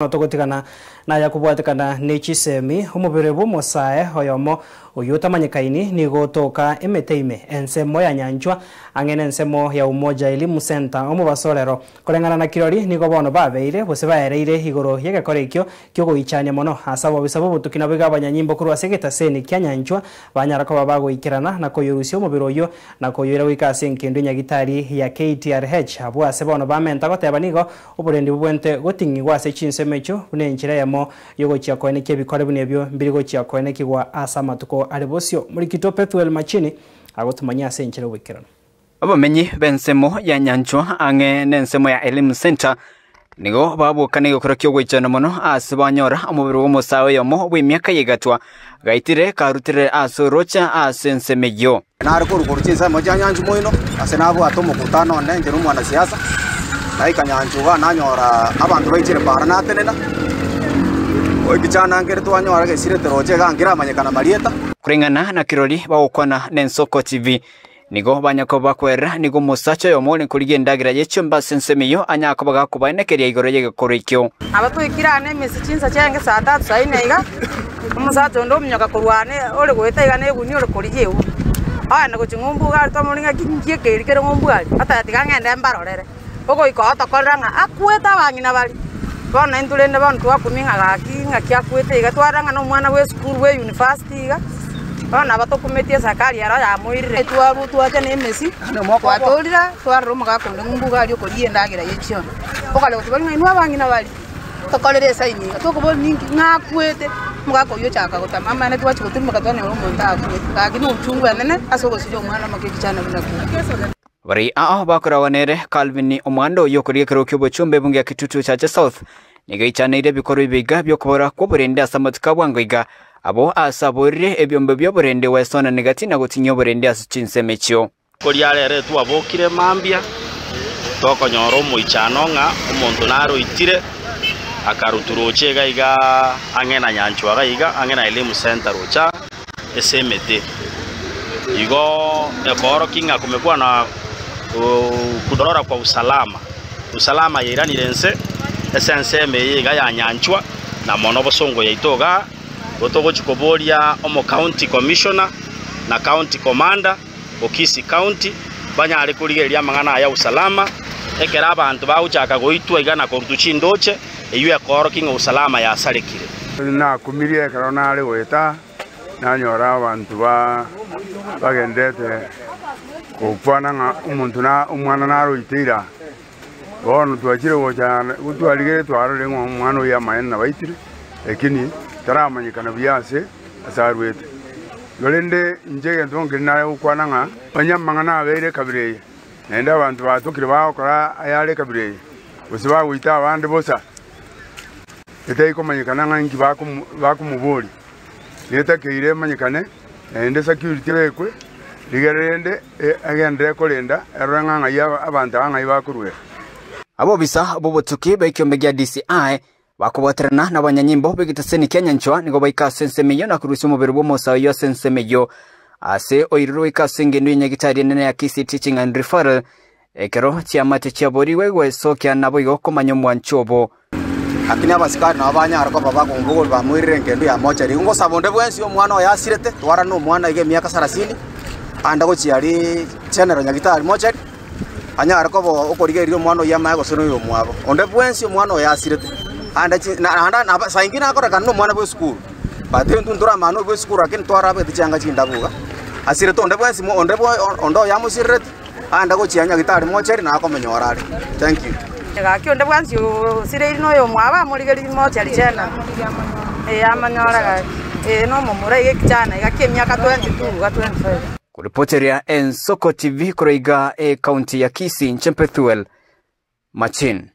Togotikana na ya kubwatikana ni chisemi umubiri bw'umusae oyomo uyutamanyikaini ni gotoka emeteime ensemo ya nyanchwa angene ensemo ya Umoja Elimu Center omubasorero korengana na kirori nigo bono babeire bose baereire igoro yegekorekyo kyo goichania mono asabo bisabo butukina biga abanyanyimbo kurwa segeta seni kya nyanchwa banyarako babagoikirana na koyurusyo umubiri oyo na koyura wikase nkendo nyagitari ya KTRH abwa sebono bamenta goteba nigo uburendi bwente gotingi gwase chinsemecho bunenchira yamo yogo chiakoene kebikore bunebyo mbirigo chiakoene kigwa asamatuko alibosyo muri kitope tuel machini agotumanya senchira wikirana abamenyi bensemo ya nyanchwa ange nensemo ya Elimu Center nigo babukane gokorokyo gwichana mono asibanyora umubiri w'umusawe yomo bw'imyaka yigatwa gaitire karutire asorocha asensemeyo nariko rukuruchiza moja nyanju moino asenabu atomo kutano nenge rumwana siasa naika nyanjuga nanyora abantu baitire barana tenena oikichana ngere twanyora gesire teroje gangira manyekana marieta kuringana na kirori bawukwana nensoko TV nigo banyako bakwera nigo musacha yomo ni kurigendagira yechumba sensemeyo anyako bagakubanekeria igoro yegekorikyo abatwikirane mesichinsa cyangwa saa 3 saa 4 iga umusacha ndo mnyoka kurwane ole gwetaiga ne guni ole kurigiu ana guchingumbuga tomuringa kingie kerikere ngumbuga atatiga ngende mbarorere ogo ikota koranga akweta bangina bali bona indulende bantu akuminga gakinga kyakwete iga twaranga no mwana we school we university iga bona batokumetie sakari yaro ya muirire twaru twaje ne mesi twatolira twaruma gakonde ngumbuga ali okoriye ndagira yechyo okale utubali inwa bangina bali tokolere saini tokobol ningi ngakwete mugako yo chaka gutamama ne twachi gutumika twane umuntu akini uchungu nene asoko sijo mwana makikichana binaku bari bakurawanere Calvin omwando yokoriye kirokyo bochumbe bunge kitutu cha South nigaichanaire bikoro biga byo kubora ko burende asamatika bwangoiga abo asaborire ebyombe byo burende wesona negatina gutinyo burende asichinsemechyo koriarere twabokire mambia tokonyoro muichano nga umuntu naro itire akaruturoche gaiga angena nyanchwa gaiga angena Elimu Center rocha SMT igo ekoro kinga kumekuwa na kudorora kwa usalama yiranirense SNCM yiga ya nyanchwa na monobo songo yaitoga gotogo chikoboria omo county commissioner na county commander okisi county banyale kurigeria mangana ya usalama ekera abantu bauchaka goitwa igana ko rutuchindoche eyu ekoro kinga usalama ya sarekire na kumirie karona ale weta na nyora abantu bagendete okwana nga umuntu na umwana naro itira ono twachire wojana utwalige twarore ngo umwana ya mayena baitire ekini taramanyikana byase asarwete lolende njege ndonge na ukwana nga banyamangana abere kabireye nenda abantu batokire bakora ayale kabireye usiba wita abandi bosa etayiko manyikana nga ngi bakumuboli leta keire manyikane ende security bekwe ligerende agende kolenda eranga ya abantu anga ibakurwe abo bisa bobotuki bekyombegia DCI bakuboterana na banyanyimbo begitaseni Kenya nchwa nigo baika sensemeyo na kurusi umubiri bw'umusayo yo sensemeyo ase oiruro ikasenge ndinye gitari nene ya Kisi Teaching and Referral ekero chiamate chiaboriwe gwesokya nabo igoko manyomwa nchobo akini abasikari na abanyara ko babagongo bamwirire ngendo ya mocha ringo sabonde bwensi omwana oyasirete twara no mwana ige myaka 30 anda go chiari general nyagitari mocha anyara ko okorigerio mwana oyamaye gosono yo mwabo onde bwensi omwana oyasirete anda na saingina akora kanno mwana bwe school bate ndundura mano bwe school akini twara be tichanga chindabuga asirete onde bwensi onde ondo yamusirete anda go chianya gitari mocha na akomenyorare thank you gakyo nde bwanzi sire no yo mwaba muligeri mocha lichena amanyora no mumura yekichana gakye myaka 22 ga 25 kuripoteria Ensoko TV kureiga county ya Kisi Nchempethuel Machin